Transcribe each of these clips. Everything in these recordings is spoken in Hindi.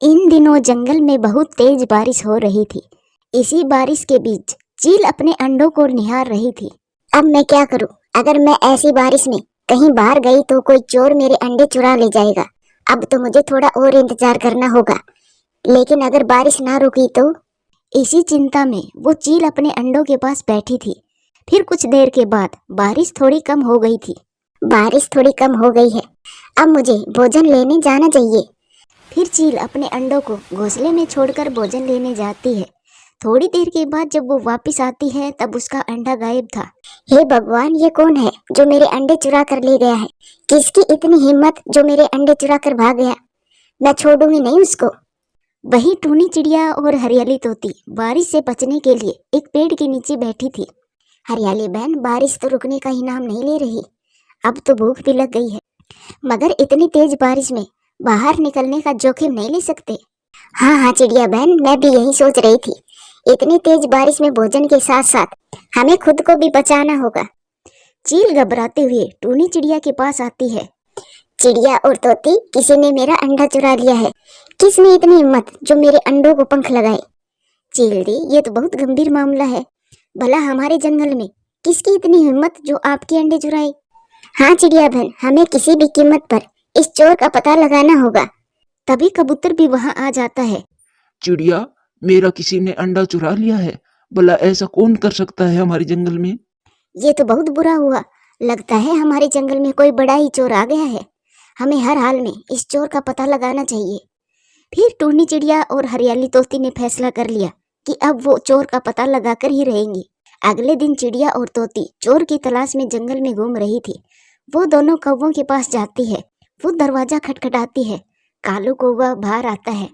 इन दिनों जंगल में बहुत तेज बारिश हो रही थी। इसी बारिश के बीच चील अपने अंडों को निहार रही थी। अब मैं क्या करूं? अगर मैं ऐसी बारिश में कहीं बाहर गई तो कोई चोर मेरे अंडे चुरा ले जाएगा। अब तो मुझे थोड़ा और इंतजार करना होगा। लेकिन अगर बारिश ना रुकी तो? इसी चिंता में वो चील अपने अंडों के पास बैठी थी। फिर कुछ देर के बाद बारिश थोड़ी कम हो गई थी। बारिश थोड़ी कम हो गई है, अब मुझे भोजन लेने जाना चाहिए। फिर चील अपने अंडों को घोंसले में छोड़कर भोजन लेने जाती है। थोड़ी देर के बाद जब वो वापस आती है तब उसका अंडा गायब था। हे भगवान, ये कौन है जो मेरे अंडे चुरा कर ले गया है? किसकी इतनी हिम्मत जो मेरे अंडे चुरा कर भाग गया? मैं छोड़ूंगी नहीं उसको। वहीं टूनी चिड़िया और हरियाली तोती बारिश से बचने के लिए एक पेड़ के नीचे बैठी थी। हरियाली बहन, बारिश तो रुकने का ही नाम नहीं ले रही। अब तो भूख भी लग गई है, मगर इतनी तेज बारिश में बाहर निकलने का जोखिम नहीं ले सकते। हाँ हाँ चिड़िया बहन, मैं भी यही सोच रही थी। इतनी तेज बारिश में भोजन के साथ साथ हमें खुद को भी बचाना होगा। चील घबराते हुए टूनी चिड़िया के पास आती है। चिड़िया और तोती, किसी ने मेरा अंडा चुरा लिया है। किसने इतनी हिम्मत जो मेरे अंडों को पंख लगाए? चील दी, ये तो बहुत गंभीर मामला है। भला हमारे जंगल में किसकी इतनी हिम्मत जो आपके अंडे चुराए? हाँ चिड़िया बहन, हमें किसी भी कीमत पर इस चोर का पता लगाना होगा। तभी कबूतर भी वहां आ जाता है। चिड़िया, मेरा किसी ने अंडा चुरा लिया है। भला ऐसा कौन कर सकता है हमारे जंगल में? ये तो बहुत बुरा हुआ। लगता है हमारे जंगल में कोई बड़ा ही चोर आ गया है। हमें हर हाल में इस चोर का पता लगाना चाहिए। फिर टूनी चिड़िया और हरियाली तोती ने फैसला कर लिया कि अब वो चोर का पता लगाकर ही रहेंगी। अगले दिन चिड़िया और तोती चोर की तलाश में जंगल में घूम रही थी। वो दोनों कौवों के पास जाती है। वो दरवाजा खटखटाती है। कालू कौवा बाहर आता है।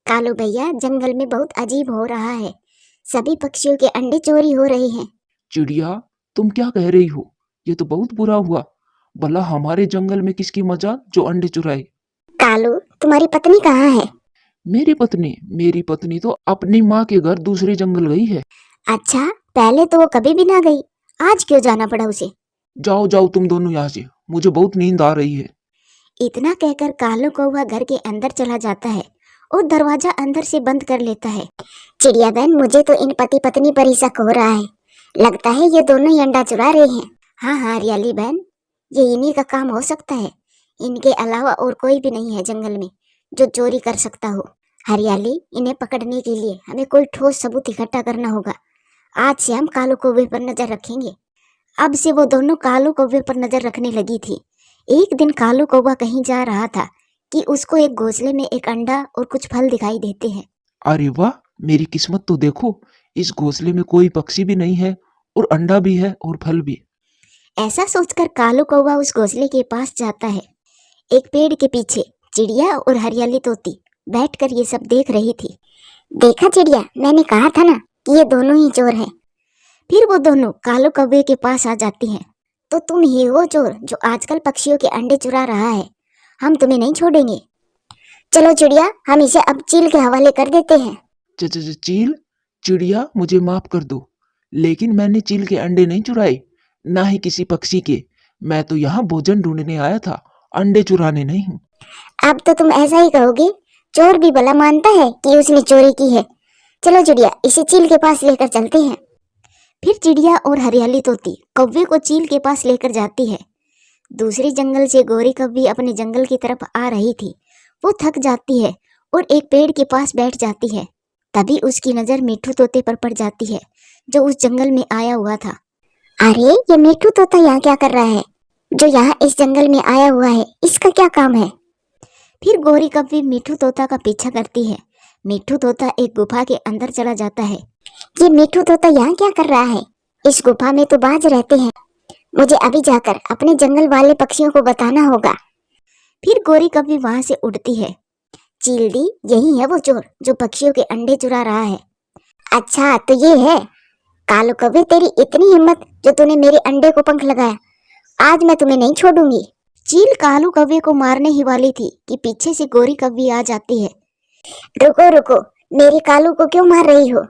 कालू भैया, जंगल में बहुत अजीब हो रहा है। सभी पक्षियों के अंडे चोरी हो रहे हैं। चिड़िया, तुम क्या कह रही हो? ये तो बहुत बुरा हुआ। भला हमारे जंगल में किसकी मजाल जो अंडे चुराए? कालू, तुम्हारी पत्नी कहाँ है? मेरी पत्नी तो अपनी माँ के घर दूसरे जंगल गई है। अच्छा, पहले तो वो कभी भी ना गई, आज क्यों जाना पड़ा उसे? जाओ जाओ तुम दोनों यहाँ से, मुझे बहुत नींद आ रही है। इतना कहकर कालू कौवा घर के अंदर चला जाता है और दरवाजा अंदर से बंद कर लेता है। चिड़िया बहन, मुझे तो इन पति पत्नी पर ही शक हो रहा है। लगता है ये दोनों ही अंडा चुरा रहे हैं। हाँ हाँ हरियाली बहन, ये इन्हीं का काम हो सकता है। इनके अलावा और कोई भी नहीं है जंगल में जो चोरी कर सकता हो। हरियाली, इन्हें पकड़ने के लिए हमें कोई ठोस सबूत इकट्ठा करना होगा। आज से हम कालू कौवे पर नजर रखेंगे। अब से वो दोनों कालू कौवे पर नजर रखने लगी थी। एक दिन कालू कौवा कहीं जा रहा था कि उसको एक घोंसले में एक अंडा और कुछ फल दिखाई देते हैं। अरे वाह, मेरी किस्मत तो देखो, इस घोंसले में कोई पक्षी भी नहीं है और अंडा भी है और फल भी। ऐसा सोचकर कालू कौवा उस घोंसले के पास जाता है। एक पेड़ के पीछे चिड़िया और हरियाली तोती बैठकर ये सब देख रही थी। देखा चिड़िया, मैंने कहा था ना कि ये दोनों ही चोर हैं। फिर वो दोनों कालू कौवे के पास आ जाती हैं। तो तुम ही हो चोर जो आजकल पक्षियों के अंडे चुरा रहा है। हम तुम्हें नहीं छोड़ेंगे। चलो चिड़िया, हम इसे अब चील के हवाले कर देते हैं। चील? चिड़िया, मुझे माफ कर दो, लेकिन मैंने चील के अंडे नहीं चुराए, ना ही किसी पक्षी के। मैं तो यहाँ भोजन ढूंढने आया था, अंडे चुराने नहीं। अब तो तुम ऐसा ही कहोगे। चोर भी भला मानता है कि उसने चोरी की है। चलो चिड़िया, इसे चील के पास लेकर चलते हैं। फिर चिड़िया और हरियाली तोती कौवे को चील के पास लेकर जाती है। दूसरे जंगल से गोरी कौवी अपने जंगल की तरफ आ रही थी। वो थक जाती है और एक पेड़ के पास बैठ जाती है। तभी उसकी नजर मिट्ठू तोते पर पड़ जाती है जो उस जंगल में आया हुआ था। अरे, ये मिट्ठू तोता यहाँ क्या कर रहा है? जो यहाँ इस जंगल में आया हुआ है, इसका क्या काम है? फिर गोरी कौवी मिट्ठू तोता का पीछा करती है। मिट्ठू तोता एक गुफा के अंदर चला जाता है। ये मिट्ठू तोता यहाँ क्या कर रहा है? इस गुफा में तो बाज रहते हैं। मुझे अभी जाकर अपने जंगल वाले पक्षियों को बताना होगा। फिर गोरी कौवी वहां से उड़ती है। चील दी, यही है वो चोर जो पक्षियों के अंडे चुरा रहा है। अच्छा, तो ये है। कालू कौवे, तेरी इतनी हिम्मत जो तूने मेरे अंडे को पंख लगाया। आज मैं तुम्हें नहीं छोड़ूंगी। चील कालू कौवे को मारने ही वाली थी कि पीछे से गोरी कौवी आ जाती है। रुको रुको, मेरे कालू को क्यों मार रही हो?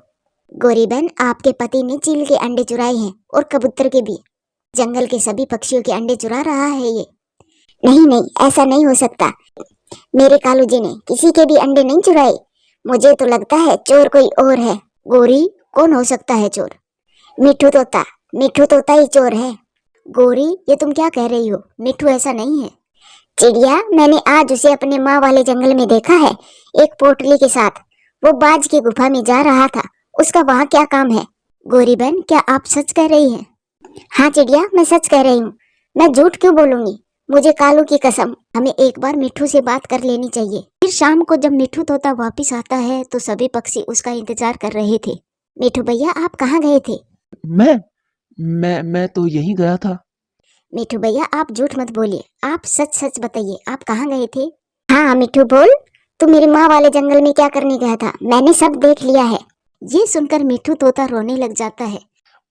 गोरी बहन, आपके पति ने चील के अंडे चुराए हैं और कबूतर के भी। जंगल के सभी पक्षियों के अंडे चुरा रहा है ये। नहीं नहीं, ऐसा नहीं हो सकता। मेरे कालू जी ने किसी के भी अंडे नहीं चुराए। मुझे तो लगता है चोर कोई और है। गोरी, कौन हो सकता है चोर? मिठू तोता। मिठू तोता ही चोर है। गोरी, ये तुम क्या कह रही हो? मिठू ऐसा नहीं है। चिड़िया, मैंने आज उसे अपने माँ वाले जंगल में देखा है, एक पोटली के साथ। वो बाज की गुफा में जा रहा था। उसका वहाँ क्या काम है? गोरी बहन, क्या आप सच कह रही हैं? हाँ चिड़िया, मैं सच कह रही हूँ। मैं झूठ क्यों बोलूंगी? मुझे कालू की कसम। हमें एक बार मिठू से बात कर लेनी चाहिए। फिर शाम को जब मिठू तोता वापिस आता है तो सभी पक्षी उसका इंतजार कर रहे थे। मिठू भैया, आप कहाँ गए थे? मैं तो यहीं गया था। मिठू भैया, आप झूठ मत बोलिए, आप सच सच बताइए, आप कहाँ गए थे? हाँ मिठू बोल, तू मेरी माँ वाले जंगल में क्या करने गया था? मैंने सब देख लिया है। ये सुनकर मिठू तोता रोने लग जाता है।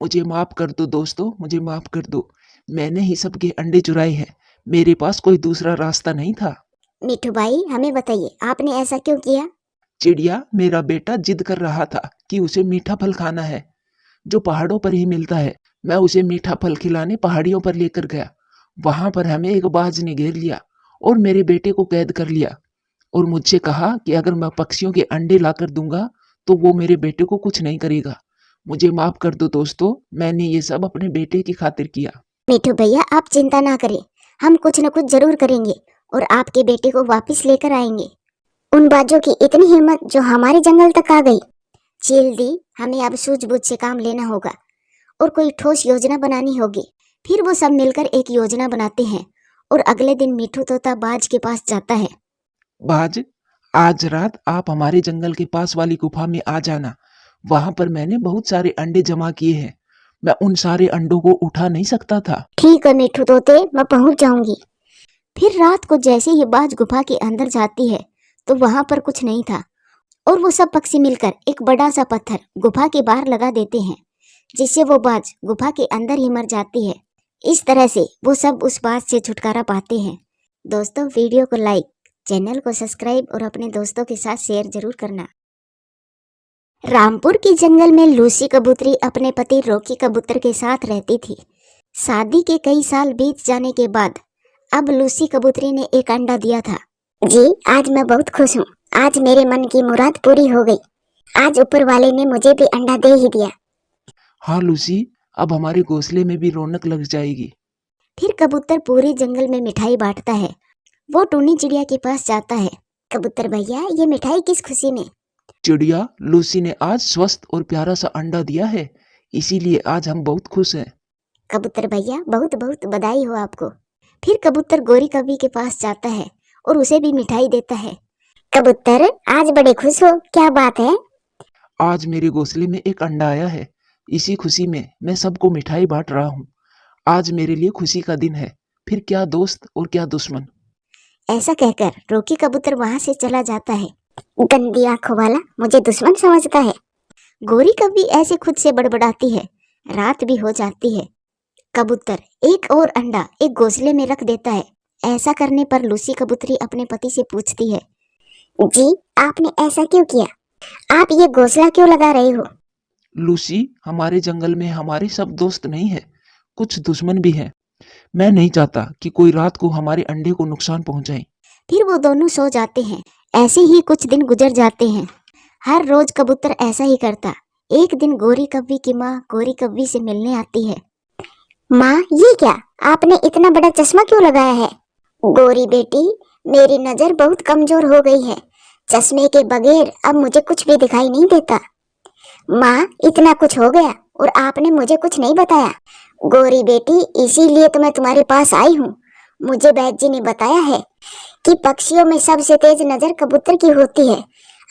मुझे माफ कर दो दोस्तों, मुझे माफ कर दो। मैंने ही सबके अंडे चुराए हैं। मेरे पास कोई दूसरा रास्ता नहीं था। मिठू भाई, हमें बताइए, आपने ऐसा क्यों किया? चिड़िया, मेरा बेटा जिद कर रहा था कि उसे मीठा फल खाना है, जो पहाड़ों पर ही मिलता है। मैं उसे मीठा फल खिलाने पहाड़ियों पर लेकर गया। वहां पर हमें एक बाज ने घेर लिया और मेरे बेटे को कैद कर लिया और मुझसे कहा कि अगर मैं पक्षियों के अंडे लाकर दूंगा तो वो मेरे बेटे को कुछ नहीं करेगा। मुझे माफ कर दो दोस्तों, मैंने ये सब अपने बेटे की खातिर किया। मिठू भैया, आप चिंता ना करें, हम कुछ न कुछ जरूर करेंगे और आपके बेटे को वापस लेकर आएंगे। उन बाजों की इतनी हिम्मत जो हमारे जंगल तक आ गई। चील दी, हमें अब सूझबूझ से काम लेना होगा और कोई ठोस योजना बनानी होगी। फिर वो सब मिलकर एक योजना बनाते हैं और अगले दिन मिठू तोता बाज के पास जाता है। बाज, आज रात आप हमारे जंगल के पास वाली गुफा में आ जाना। वहां पर मैंने बहुत सारे अंडे जमा किए हैं। मैं उन सारे अंडों को उठा नहीं सकता था। ठीक है मिठू तोते, मैं पहुंच जाऊंगी। फिर रात को जैसे ही बाज गुफा के अंदर जाती है तो वहां पर कुछ नहीं था और वो सब पक्षी मिलकर एक बड़ा सा पत्थर गुफा के बाहर लगा देते हैं, जिससे वो बाज गुफा के अंदर ही मर जाती है। इस तरह से वो सब उस बाज से छुटकारा पाते हैं। दोस्तों, वीडियो को लाइक, चैनल को सब्सक्राइब और अपने दोस्तों के साथ शेयर जरूर करना। रामपुर के जंगल में लूसी कबूतरी अपने पति रॉकी कबूतर के साथ रहती थी। शादी के कई साल बीत जाने के बाद अब लूसी कबूतरी ने एक अंडा दिया था। जी, आज मैं बहुत खुश हूँ। आज मेरे मन की मुराद पूरी हो गई। आज ऊपर वाले ने मुझे भी अंडा दे ही दिया। हाँ लूसी, अब हमारे घोंसले में भी रौनक लग जाएगी। फिर कबूतर पूरे जंगल में मिठाई बांटता है। वो टूनी चिड़िया के पास जाता है। कबूतर भैया, ये मिठाई किस खुशी में? चिड़िया, लूसी ने आज स्वस्थ और प्यारा सा अंडा दिया है, इसीलिए आज हम बहुत खुश हैं। कबूतर भैया, बहुत बहुत बधाई हो आपको। फिर कबूतर गोरी कवि के पास जाता है और उसे भी मिठाई देता है। कबूतर, आज बड़े खुश हो, क्या बात है? आज मेरे घोंसले में एक अंडा आया है, इसी खुशी में मैं सबको मिठाई बांट रहा हूँ। आज मेरे लिए खुशी का दिन है। फिर क्या दोस्त और क्या दुश्मन। ऐसा कहकर रॉकी कबूतर वहां से चला जाता है। गंदी आंखों वाला मुझे दुश्मन समझता है। गोरी कवि ऐसे खुद से बड़बड़ाती है। रात भी हो जाती है। कबूतर एक और अंडा एक घोंसले में रख देता है। ऐसा करने पर लूसी कबूतरी अपने पति से पूछती है, जी, आपने ऐसा क्यों किया? आप ये घोंसला क्यों लगा रहे हो? लूसी, हमारे जंगल में हमारे सब दोस्त नहीं है, कुछ दुश्मन भी हैं। मैं नहीं चाहता कि कोई रात को हमारे अंडे को नुकसान पहुंचाए। फिर वो दोनों सो जाते हैं। ऐसे ही कुछ दिन गुजर जाते हैं। हर रोज कबूतर ऐसा ही करता। एक दिन गोरी कव्वी की माँ गोरी कव्वी से मिलने आती है। माँ, ये क्या? आपने इतना बड़ा चश्मा क्यों लगाया है? गोरी बेटी, मेरी नजर बहुत कमजोर हो गई है। चश्मे के बगैर अब मुझे कुछ भी दिखाई नहीं देता। माँ, इतना कुछ हो गया और आपने मुझे कुछ नहीं बताया। गोरी बेटी, इसीलिए तो मैं तुम्हारे पास आई हूँ। मुझे वैद्य जी ने बताया है कि पक्षियों में सबसे तेज नजर कबूतर की होती है।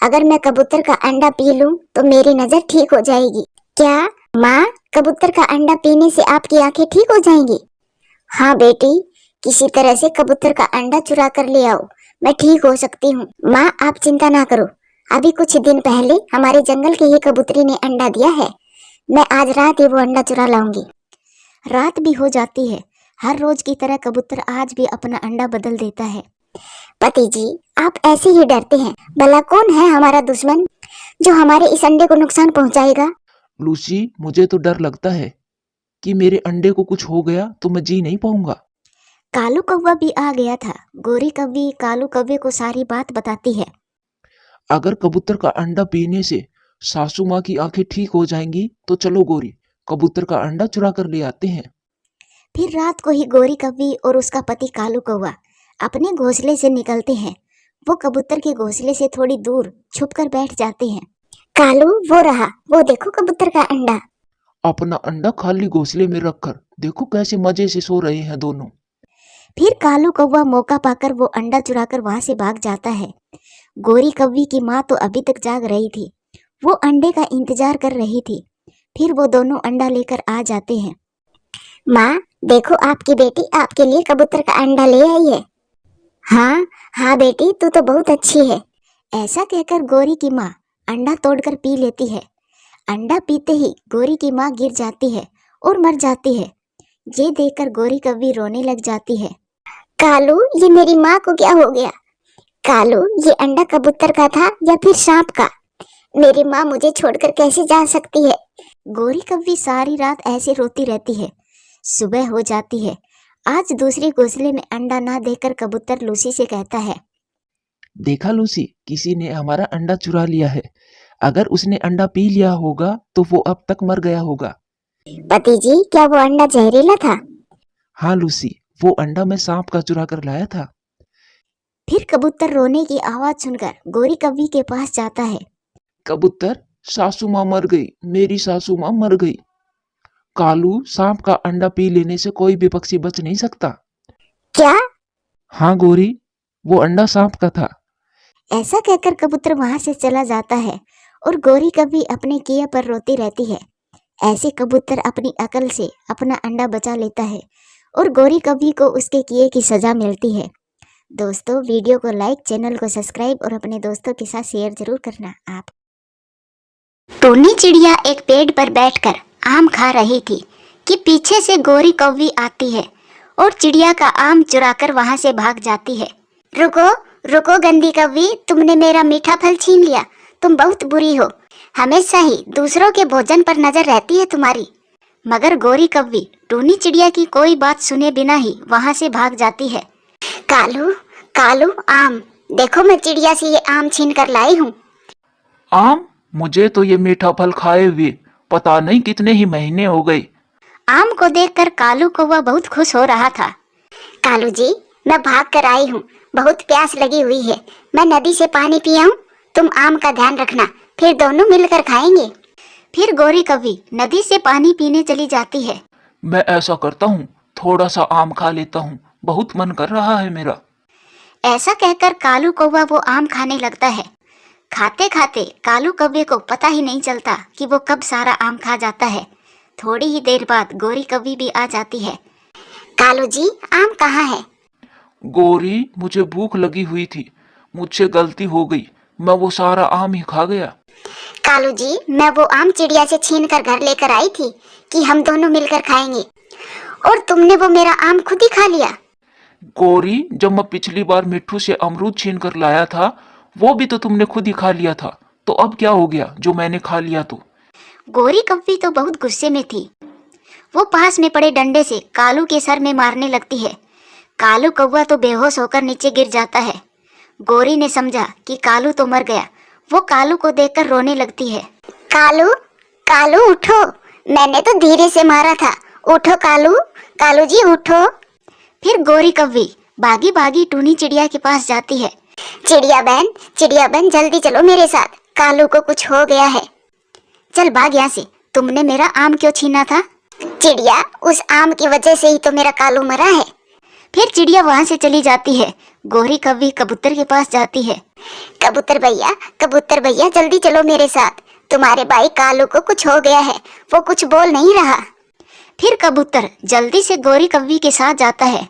अगर मैं कबूतर का अंडा पी लूं तो मेरी नजर ठीक हो जाएगी। क्या माँ, कबूतर का अंडा पीने से आपकी आंखें ठीक हो जाएंगी? हाँ बेटी, किसी तरह से कबूतर का अंडा चुरा कर ले आओ, मैं ठीक हो सकती हूँ। माँ, आप चिंता ना करो, अभी कुछ दिन पहले हमारे जंगल की ही कबूतरी ने अंडा दिया है। मैं आज रात ही वो अंडा चुरा लाऊंगी। रात भी हो जाती है। हर रोज की तरह कबूतर आज भी अपना अंडा बदल देता है। पति जी, आप ऐसे ही डरते हैं। भला कौन है हमारा दुश्मन जो हमारे इस अंडे को नुकसान पहुंचाएगा? लूसी, मुझे तो डर लगता है कि मेरे अंडे को कुछ हो गया तो मैं जी नहीं पाऊंगा। कालू कौवा भी आ गया था। गोरी कौवी कालू कौवे को सारी बात बताती है। अगर कबूतर का अंडा पीने से सासू माँ की आंखें ठीक हो जाएंगी तो चलो गोरी, कबूतर का अंडा चुरा कर ले आते हैं। फिर रात को ही गोरी कौवी और उसका पति कालू कौवा अपने घोंसले से निकलते हैं। वो कबूतर के घोंसले से थोड़ी दूर छुपकर बैठ जाते हैं। कालू वो रहा, वो देखो कबूतर का अंडा। अपना अंडा खाली घोंसले में रखकर देखो कैसे मजे से सो रहे हैं दोनों। फिर कालू कौवा मौका पाकर वो अंडा चुराकर वहां से भाग जाता है। गोरी कौवी की माँ तो अभी तक जाग रही थी। वो अंडे का इंतजार कर रही थी। फिर वो दोनों अंडा लेकर आ जाते हैं। माँ देखो, आपकी बेटी आपके लिए कबूतर का अंडा ले आई है। हाँ हाँ बेटी, तू तो बहुत अच्छी है। ऐसा कहकर गोरी की माँ अंडा तोड़कर पी लेती है। अंडा पीते ही गोरी की माँ गिर जाती है और मर जाती है। ये देखकर गोरी कौवी रोने लग जाती है। कालू, ये मेरी माँ को क्या हो गया? कालू, ये अंडा कबूतर का था या फिर सांप का? मेरी माँ मुझे छोड़कर कैसे जा सकती है? गोरी कौवी सारी रात ऐसे रोती रहती है। सुबह हो जाती है। आज दूसरे घोंसले में अंडा ना देकर कबूतर लूसी से कहता है, देखा लूसी, किसी ने हमारा अंडा चुरा लिया है। अगर उसने अंडा पी लिया होगा तो वो अब तक मर गया होगा। पति जी, क्या वो अंडा जहरीला था? हाँ लूसी, वो अंडा मैं सांप का चुरा कर लाया था। फिर कबूतर रोने की आवाज सुनकर गोरी कौवी के पास जाता है। कबूतर, सासू माँ मर गई, मेरी सासू माँ मर गई। कालू, सांप का अंडा पी लेने से कोई भी पक्षी बच नहीं सकता। क्या? हाँ गोरी, वो अंडा सांप का था। ऐसा कहकर कबूतर वहां से चला जाता है और गोरी कौवी अपने किए पर रोती रहती है। ऐसे कबूतर अपनी अकल से अपना अंडा बचा लेता है और गोरी कौवी को उसके किए की सजा मिलती है। दोस्तों, वीडियो को लाइक, चैनल को सब्सक्राइब और अपने दोस्तों के साथ शेयर जरूर करना। आप टूनी चिड़िया एक पेड़ पर बैठकर आम खा रही थी कि पीछे से गोरी कौवी आती है और चिड़िया का आम चुराकर वहां से भाग जाती है। रुको रुको गंदी कौवी, तुमने मेरा मीठा फल छीन लिया। तुम बहुत बुरी हो, हमेशा ही दूसरों के भोजन पर नजर रहती है तुम्हारी। मगर गोरी कौवी टूनी चिड़िया की कोई बात सुने बिना ही वहां से भाग जाती है। कालू कालू, आम देखो, मैं चिड़िया से ये आम छीन कर लाई हूँ। आम? मुझे तो ये मीठा फल खाए हुए पता नहीं कितने ही महीने हो गए। आम को देखकर कालू कौवा बहुत खुश हो रहा था। कालू जी, मैं भाग कर आई हूँ, बहुत प्यास लगी हुई है। मैं नदी से पानी पियाऊं, तुम आम का ध्यान रखना, फिर दोनों मिलकर खाएंगे। फिर गोरी कौवी नदी से पानी पीने चली जाती है। मैं ऐसा करता हूँ, थोड़ा सा आम खा लेता हूँ, बहुत मन कर रहा है मेरा। ऐसा कहकर कालू कौवा वो आम खाने लगता है। खाते खाते कालू कौवे को पता ही नहीं चलता कि वो कब सारा आम खा जाता है। थोड़ी ही देर बाद गोरी कौवी भी आ जाती है। कालू जी, आम कहाँ है? गोरी, मुझे भूख लगी हुई थी, मुझसे गलती हो गई, मैं वो सारा आम ही खा गया। कालू जी, मैं वो आम चिड़िया से छीन कर घर लेकर आई थी कि हम दोनों मिलकर खाएंगे, और तुमने वो मेरा आम खुद ही खा लिया। गोरी, जब मैं पिछली बार मिट्ठू से अमरूद छीन कर लाया था, वो भी तो तुमने खुद ही खा लिया था, तो अब क्या हो गया जो मैंने खा लिया तो? गोरी कौवी तो बहुत गुस्से में थी। वो पास में पड़े डंडे से कालू के सर में मारने लगती है। कालू कौवा तो बेहोश होकर नीचे गिर जाता है। गोरी ने समझा कि कालू तो मर गया। वो कालू को देखकर रोने लगती है। कालू कालू उठो, मैंने तो धीरे से मारा था, उठो कालू, कालू जी उठो। फिर गोरी कौवी भागी भागी टूनी चिड़िया के पास जाती है। चिड़िया बहन जल्दी चलो मेरे साथ, कालू को कुछ हो गया है। चल भाग यहाँ से, तुमने मेरा आम क्यों छीना था? चिड़िया, उस आम की वजह से ही तो मेरा कालू मरा है। फिर चिड़िया वहां से चली जाती है। गोरी कौवी कबूतर के पास जाती है। कबूतर भैया जल्दी चलो मेरे साथ, तुम्हारे भाई कालू को कुछ हो गया है, वो कुछ बोल नहीं रहा। फिर कबूतर जल्दी से गोरी कौवी के साथ जाता है।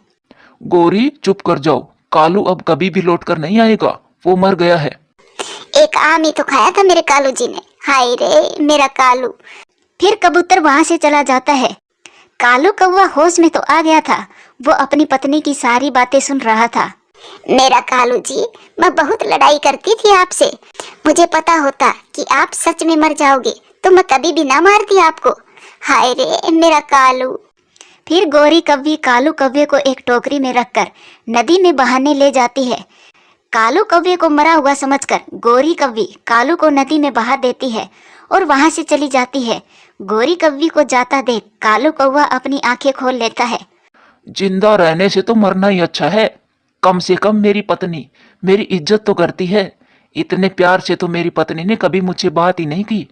गोरी, चुप कर जाओ, कालू अब कभी भी लौट कर नहीं आएगा, वो मर गया है। एक आम ही तो खाया था मेरे कालू जी ने, हाय रे मेरा कालू। फिर कबूतर वहां से चला जाता है। कालू कौवा होश में तो आ गया था। वो अपनी पत्नी की सारी बातें सुन रहा था। मेरा कालू जी, मैं बहुत लड़ाई करती थी आपसे, मुझे पता होता कि आप सच में मर जाओगे तो मैं कभी भी ना मारती आपको, हाय रे मेरा कालू। फिर गोरी कव्वी कालू कव्वे को एक टोकरी में रखकर नदी में बहाने ले जाती है। कालू कव्वे को मरा हुआ समझकर गोरी कव्वी कालू को नदी में बहा देती है और वहां से चली जाती है। गोरी कव्वी को जाता देख कालू कौवा अपनी आंखें खोल लेता है। जिंदा रहने से तो मरना ही अच्छा है। कम से कम मेरी पत्नी मेरी इज्जत तो करती है। इतने प्यार से तो मेरी पत्नी ने कभी मुझसे बात ही नहीं की।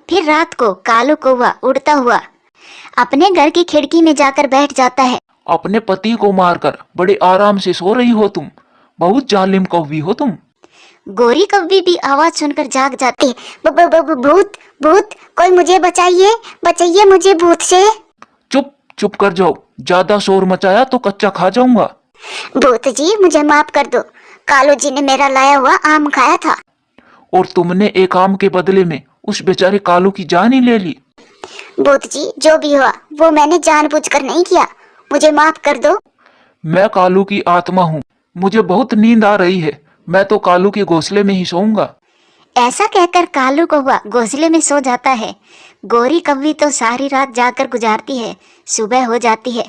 फिर रात को कालू कौवा उड़ता हुआ अपने घर की खिड़की में जाकर बैठ जाता है। अपने पति को मारकर बड़े आराम से सो रही हो तुम। बहुत जालिम कौवी हो तुम। गोरी कव्वी भी आवाज सुनकर जाग जाती है। भूत भूत, कोई मुझे बचाइए, बचाइए मुझे भूत से। चुप चुप कर जाओ। ज्यादा शोर मचाया तो कच्चा खा जाऊंगा। भूत जी मुझे माफ कर दो, कालू जी ने मेरा लाया हुआ आम खाया था। और तुमने एक आम के बदले में उस बेचारे कालू की जान ही ले ली। भूत जी जो भी हुआ वो मैंने जानबूझकर नहीं किया, मुझे माफ कर दो। मैं कालू की आत्मा हूँ। मुझे बहुत नींद आ रही है। मैं तो कालू के घोंसले में ही सोऊंगा। ऐसा कहकर कालू कौवा घोंसले में सो जाता है। गोरी कव्वी तो सारी रात जाकर गुजारती है। सुबह हो जाती है।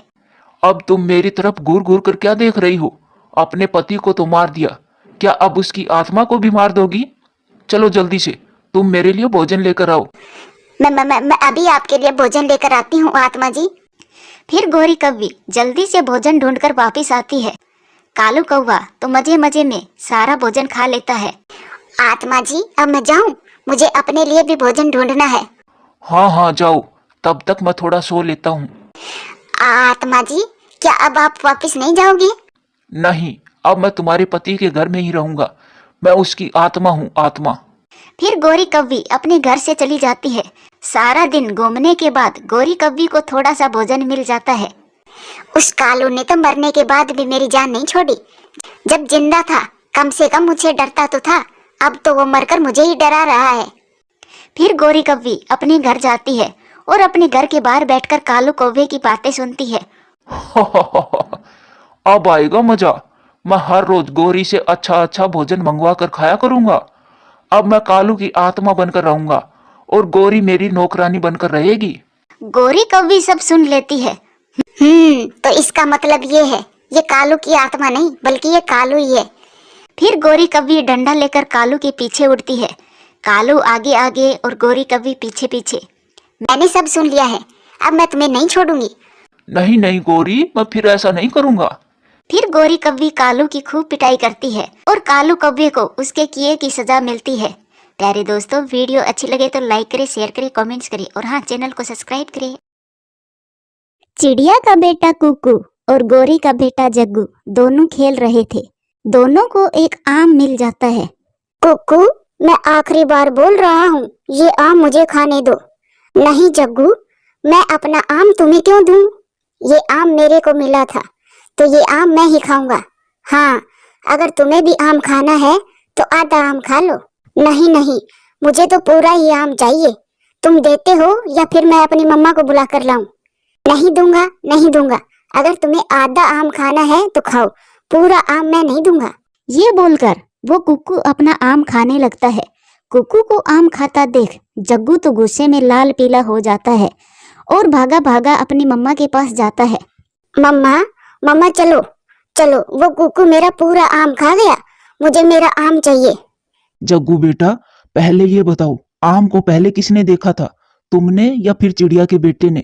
अब तुम मेरी तरफ घूर घूर कर क्या देख रही हो? अपने पति को तो मार दिया, क्या अब उसकी आत्मा को भी मार दोगी? चलो जल्दी से, तुम मेरे लिए भोजन लेकर आओ। मैं अभी आपके लिए भोजन लेकर आती हूँ आत्मा जी। फिर गोरी कव्वी जल्दी से भोजन ढूंढकर वापस आती है। कालू कौवा तो मजे मजे में सारा भोजन खा लेता है। आत्मा जी अब मैं जाऊं, मुझे अपने लिए भी भोजन ढूंढना है। हाँ हाँ जाओ, तब तक मैं थोड़ा सो लेता हूँ। आत्मा जी क्या अब आप वापस नहीं जाओगे? नहीं, अब मैं तुम्हारे पति के घर में ही रहूंगा। मैं उसकी आत्मा हूँ, आत्मा। फिर गोरी कव्वी अपने घर से चली जाती है। सारा दिन घूमने के बाद गोरी कव्वी को थोड़ा सा भोजन मिल जाता है। उस कालू ने तो मरने के बाद भी मेरी जान नहीं छोड़ी। जब जिंदा था कम से कम मुझे डरता तो था, अब तो वो मरकर मुझे ही डरा रहा है। फिर गोरी कव्वी अपने घर जाती है और अपने घर के बाहर बैठकर कालू कौवे की बातें सुनती है। अब आएगा मजा। मैं हर रोज गोरी से अच्छा अच्छा भोजन मंगवा कर खाया करूंगा। अब मैं कालू की आत्मा बनकर रहूंगा और गोरी मेरी नौकरानी बनकर रहेगी। गोरी कव्वी सब सुन लेती है। तो इसका मतलब ये है, ये कालू की आत्मा नहीं बल्कि ये कालू ही है। फिर गोरी कव्वी डंडा लेकर कालू के पीछे उड़ती है। कालू आगे आगे और गोरी कव्वी पीछे पीछे। मैंने सब सुन लिया है, अब मैं तुम्हें नहीं छोड़ूंगी। नहीं नहीं गोरी, मैं फिर ऐसा नहीं करूंगा। फिर गोरी कव्वी कालू की खूब पिटाई करती है और कालू कव्वे को उसके किए की सजा मिलती है। प्यारे दोस्तों, वीडियो अच्छी लगे तो लाइक करें, शेयर करें, कमेंट्स करें और हाँ, चैनल को सब्सक्राइब करें। चिड़िया का बेटा कुकू और गोरी का बेटा जग्गू दोनों खेल रहे थे। दोनों को एक आम मिल जाता है। कुकू मैं आखिरी बार बोल रहा हूँ, ये आम मुझे खाने दो। नहीं जग्गू, मैं अपना आम तुम्हें क्यों दूं? ये आम मेरे को मिला था तो ये आम मैं ही खाऊंगा। हाँ, अगर तुम्हें भी आम खाना है तो आधा आम खा लो। नहीं नहीं, मुझे तो पूरा ही आम चाहिए। तुम देते हो या फिर मैं अपनी मम्मा को बुला कर लाऊं? नहीं दूंगा, नहीं दूंगा। अगर तुम्हें आधा आम खाना है तो खाओ, पूरा आम मैं नहीं दूंगा। ये बोलकर वो कुक्कू अपना आम खाने लगता है। कुक्कू को आम खाता देख जग्गू तो गुस्से में लाल पीला हो जाता है और भागा भागा अपनी मम्मा के पास जाता है। मम्मा मम्मा चलो चलो, वो कुक्कू मेरा पूरा आम खा गया, मुझे मेरा आम चाहिए। जग्गू बेटा, पहले ये बताओ, आम को पहले किसने देखा था, तुमने या फिर चिड़िया के बेटे ने?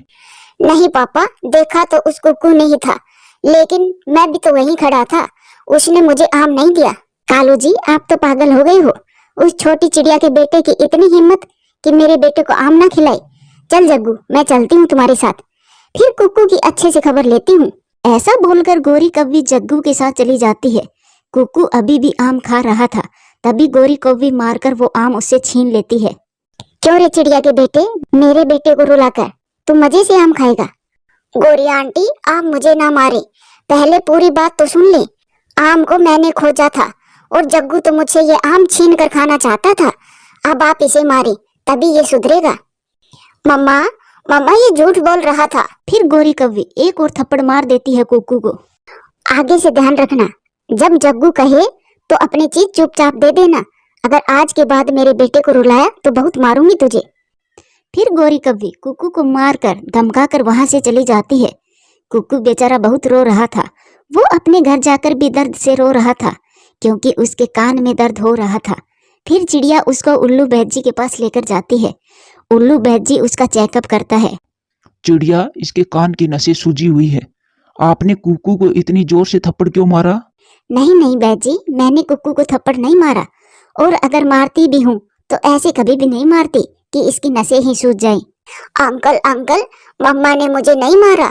नहीं पापा, देखा तो उस कुक्कू ने ही था, लेकिन मैं भी तो वहीं खड़ा था, उसने मुझे आम नहीं दिया। कालू जी आप तो पागल हो गए हो। उस छोटी चिड़िया के बेटे की इतनी हिम्मत कि मेरे बेटे को आम ना खिलाई। चल जग्गू, मैं चलती हूँ तुम्हारे साथ, फिर कुक्कू की अच्छे से खबर लेती हूँ। ऐसा बोलकर गोरी कव्वी जग्गू के साथ चली जाती है। कुक्कू अभी भी आम खा रहा था, तभी गोरी कव्वी मारकर वो आम उससे छीन लेती है। क्यों रे चिड़िया के बेटे, मेरे बेटे को रुलाकर तू मजे से आम खाएगा? गोरी आंटी आप मुझे ना मारे, पहले पूरी बात तो सुन ले। आम को मैंने खोजा था और जग्गू तो मुझसे ये आम छीन कर खाना चाहता था। अब आप इसे मारे तभी ये सुधरेगा। मम्मा मम्मा ये झूठ बोल रहा था। फिर गोरी कव्वी एक और थप्पड़ मार देती है कुक्कू को। आगे से ध्यान रखना, जब जग्गू कहे तो अपनी चीज चुपचाप दे देना। अगर आज के बाद मेरे बेटे को रुलाया तो बहुत मारूंगी तुझे। फिर गोरी कव्वी कुक्कू को मारकर धमकाकर वहां से चली जाती है। कुक्कू बेचारा बहुत रो रहा था। वो अपने घर जाकर भी दर्द से रो रहा था क्योंकि उसके कान में दर्द हो रहा था। फिर चिड़िया उसको उल्लू बैजी के पास लेकर जाती है। उल्लू बैजी उसका चेकअप करता है। चिड़िया, इसके कान की नसें सूजी हुई है। आपने कुक्कू को इतनी जोर से थप्पड़ क्यों मारा? नहीं नहीं बैजी, मैंने कुक्कू को थप्पड़ नहीं मारा, और अगर मारती भी हूँ तो ऐसे कभी भी नहीं मारती कि इसकी नसें ही सूज जाएं। अंकल अंकल, मम्मा ने मुझे नहीं मारा,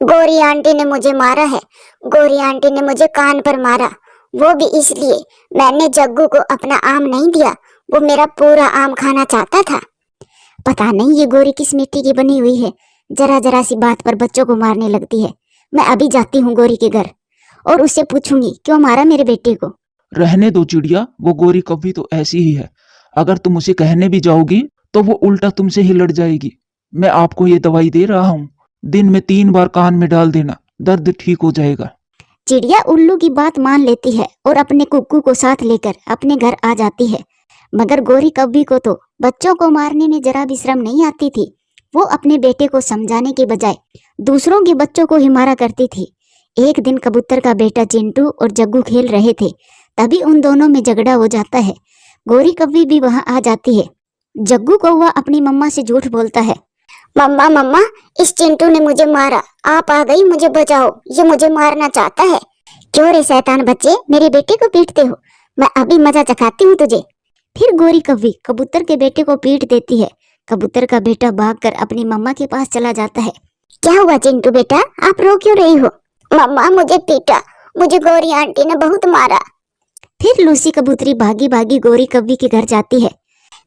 गोरी आंटी ने मुझे मारा है। गोरी आंटी ने मुझे कान पर मारा, वो भी इसलिए मैंने जग्गू को अपना आम नहीं दिया। वो मेरा पूरा आम खाना चाहता था। पता नहीं ये गोरी किस मिट्टी की बनी हुई है, जरा जरा सी बात पर बच्चों को मारने लगती है। मैं अभी जाती हूँ गोरी के घर और उससे पूछूंगी क्यों मारा मेरे बेटे को। रहने दो चिड़िया, वो गोरी कभी तो ऐसी ही है। अगर तुम उसे कहने भी जाओगी तो वो उल्टा तुमसे ही लड़ जाएगी। मैं आपको ये दवाई दे रहा हूँ, दिन में 3 बार कान में डाल देना, दर्द ठीक हो जाएगा। चिड़िया उल्लू की बात मान लेती है और अपने कुक्कू को साथ लेकर अपने घर आ जाती है। मगर गोरी कव्वी को तो बच्चों को मारने में जरा भी शर्म नहीं आती थी। वो अपने बेटे को समझाने के बजाय दूसरों के बच्चों को ही मारा करती थी। एक दिन कबूतर का बेटा चिंटू और जग्गू खेल रहे थे, तभी उन दोनों में झगड़ा हो जाता है। गोरी कव्वी भी वहां आ जाती है। जग्गू कौवा अपनी मम्मा से झूठ बोलता है। मम्मा मम्मा, इस चिंटू ने मुझे मारा, आप आ गई, मुझे बचाओ, ये मुझे मारना चाहता है। क्यों रे शैतान बच्चे, मेरे बेटे को पीटते हो? मैं अभी मजा चखाती हूँ तुझे। फिर गोरी कव्वी कबूतर के बेटे को पीट देती है। कबूतर का बेटा भागकर अपनी मम्मा के पास चला जाता है। क्या हुआ चिंटू बेटा, आप रो क्यों रही हो? मम्मा मुझे पीटा, मुझे गोरी आंटी ने बहुत मारा। फिर लूसी कबूतरी भागी भागी गोरी कव्वी के घर जाती है।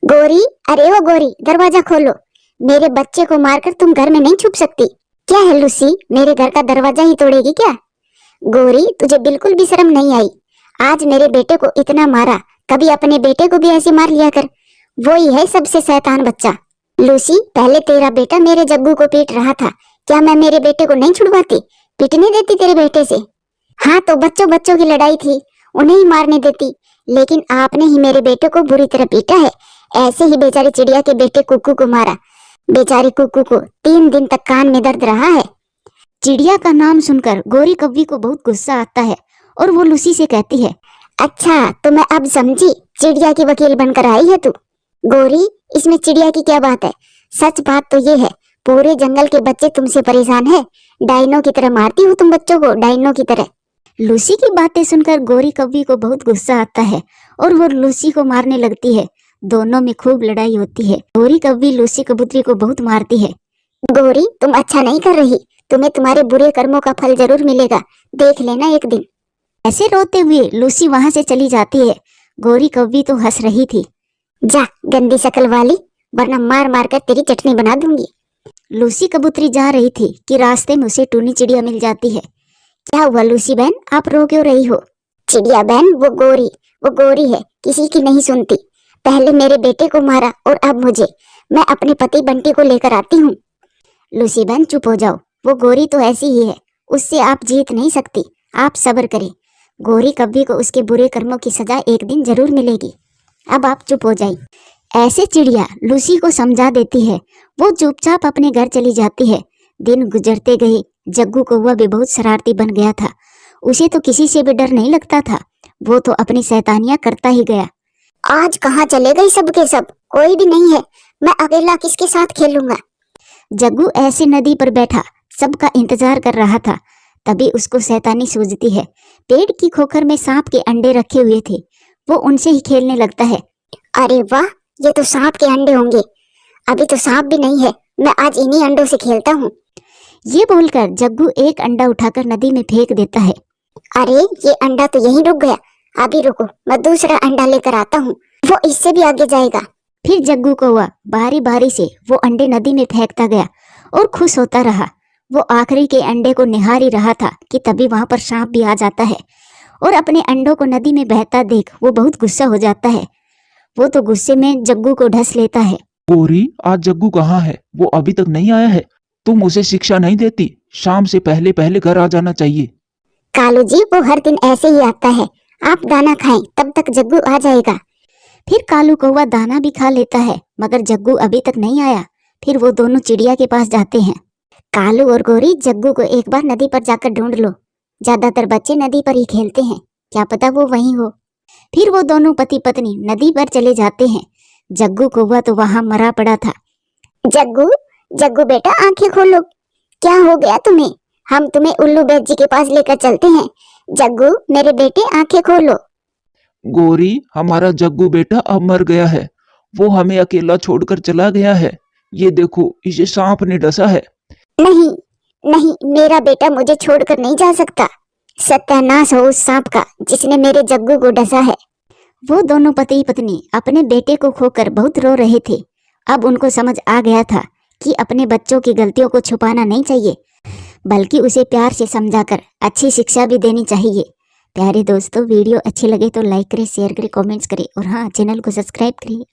गोरी, अरे वो गोरी, दरवाजा खोलो, मेरे बच्चे को मारकर तुम घर में नहीं छुप सकती। क्या है लूसी, मेरे घर का दरवाजा ही तोड़ेगी क्या? गोरी, तुझे बिल्कुल भी शर्म नहीं आई? आज मेरे बेटे को इतना मारा, कभी अपने बेटे को भी ऐसे मार लिया कर। वो ही है सबसे शैतान बच्चा। लूसी, पहले तेरा बेटा मेरे जग्गू को पीट रहा था, क्या मैं मेरे बेटे को नहीं छुड़वाती, पीटने देती तेरे बेटे से? हाँ तो बच्चों बच्चों की लड़ाई थी, उन्हें ही मारने देती, लेकिन आपने ही मेरे बेटे को बुरी तरह पीटा है। ऐसे ही बेचारी चिड़िया के बेटे कुक्कू को मारा। बेचारी कुक्कू को 3 दिन तक कान में दर्द रहा है। चिड़िया का नाम सुनकर गोरी कव्वी को बहुत गुस्सा आता है और वो लूसी से कहती है, अच्छा तो मैं अब समझी, चिड़िया की वकील बनकर आई है तू। गोरी, इसमें चिड़िया की क्या बात है? सच बात तो ये है, पूरे जंगल के बच्चे तुमसे परेशान है, डायनो की तरह मारती हो तुम बच्चों को, डायनो की तरह। लूसी की बातें सुनकर गोरी कव्वी को बहुत गुस्सा आता है और वो लूसी को मारने लगती है। दोनों में खूब लड़ाई होती है। गोरी कव्वी लूसी कबूतरी को बहुत मारती है। गोरी, तुम अच्छा नहीं कर रही, तुम्हें तुम्हारे बुरे कर्मों का फल जरूर मिलेगा, देख लेना एक दिन। ऐसे रोते हुए लूसी वहां से चली जाती है। गोरी कव्वी तो हंस रही थी। जा गंदी शक्ल वाली, वरना मार मार कर तेरी चटनी बना दूंगी। लूसी कबूतरी जा रही थी कि रास्ते में उसे टूनी चिड़िया मिल जाती है। क्या हुआ लूसी बहन, आप रो क्यों रही हो? चिड़िया बहन, वो गोरी है, किसी की नहीं सुनती। पहले मेरे बेटे को मारा और अब मुझे। मैं अपने पति बंटी को लेकर आती हूँ। लूसी बहन चुप हो जाओ, वो गोरी तो ऐसी ही है, उससे आप जीत नहीं सकती, आप सब्र करें। गोरी कव्वी को उसके बुरे कर्मों की सजा एक दिन जरूर मिलेगी, अब आप चुप हो जाइए। ऐसे चिड़िया लूसी को समझा देती है। वो चुपचाप अपने घर चली जाती है। दिन गुजरते गए, जग्गू कौवा भी बहुत शरारती बन गया था। उसे तो किसी से भी डर नहीं लगता था, वो तो अपनी शैतानियां करता ही गया। आज कहाँ चले गए सब के सब, कोई भी नहीं है, मैं अकेला किसके साथ खेलूंगा? जग्गू ऐसे नदी पर बैठा सबका इंतजार कर रहा था। तभी उसको शैतानी सूझती है। पेड़ की खोखर में सांप के अंडे रखे हुए थे, वो उनसे ही खेलने लगता है। अरे वाह, ये तो सांप के अंडे होंगे, अभी तो सांप भी नहीं है, मैं आज इन्हीं अंडों से खेलता हूँ। ये बोलकर जग्गू एक अंडा उठाकर नदी में फेंक देता है। अरे ये अंडा तो यहीं रुक गया, अभी रुको, मैं दूसरा अंडा लेकर आता हूँ, वो इससे भी आगे जाएगा। फिर जग्गू कौवा बारी बारी से वो अंडे नदी में फेंकता गया और खुश होता रहा। वो आखिरी के अंडे को निहार ही रहा था कि तभी वहां पर सांप भी आ जाता है और अपने अंडों को नदी में बहता देख वो बहुत गुस्सा हो जाता है। वो तो गुस्से में जग्गू को ढस लेता है। गोरी, आज जग्गू कहाँ है? वो अभी तक नहीं आया है। तुम उसे शिक्षा नहीं देती, शाम से पहले पहले घर आ जाना चाहिए। कालू जी, वो हर दिन ऐसे ही आता है, आप दाना खाएं, तब तक जग्गू आ जाएगा। फिर कालू कौवा दाना भी खा लेता है, मगर जग्गू अभी तक नहीं आया। फिर वो दोनों चिड़िया के पास जाते हैं। कालू और गोरी जग्गू को एक बार नदी पर जाकर ढूंढ लो। ज्यादातर बच्चे नदी पर ही खेलते हैं, क्या पता वो वहीं हो। फिर वो दोनों पति पत्नी नदी पर चले जाते हैं। जग्गू कौवा तो वहां मरा पड़ा था। जग्गू, जग्गू बेटा आंखें खोलो, क्या हो गया तुम्हें? हम तुम्हें उल्लू बैद जी के पास लेकर चलते हैं। जग्गू मेरे बेटे आंखें खोलो। गोरी, हमारा जग्गू बेटा अब मर गया है। वो हमें अकेला छोड़कर चला गया है। ये देखो, इसे सांप ने डसा है। नहीं नहीं, मेरा बेटा मुझे छोड़कर नहीं जा सकता। सत्यानाश हो उस सांप का जिसने मेरे जग्गू को डसा है। वो दोनों पति पत्नी अपने बेटे को खोकर बहुत रो रहे थे। अब उनको समझ आ गया था कि अपने बच्चों की गलतियों को छुपाना नहीं चाहिए, बल्कि उसे प्यार से समझाकर अच्छी शिक्षा भी देनी चाहिए। प्यारे दोस्तों, वीडियो अच्छी लगे तो लाइक करें, शेयर करें, कमेंट्स करें और हाँ, चैनल को सब्सक्राइब करें।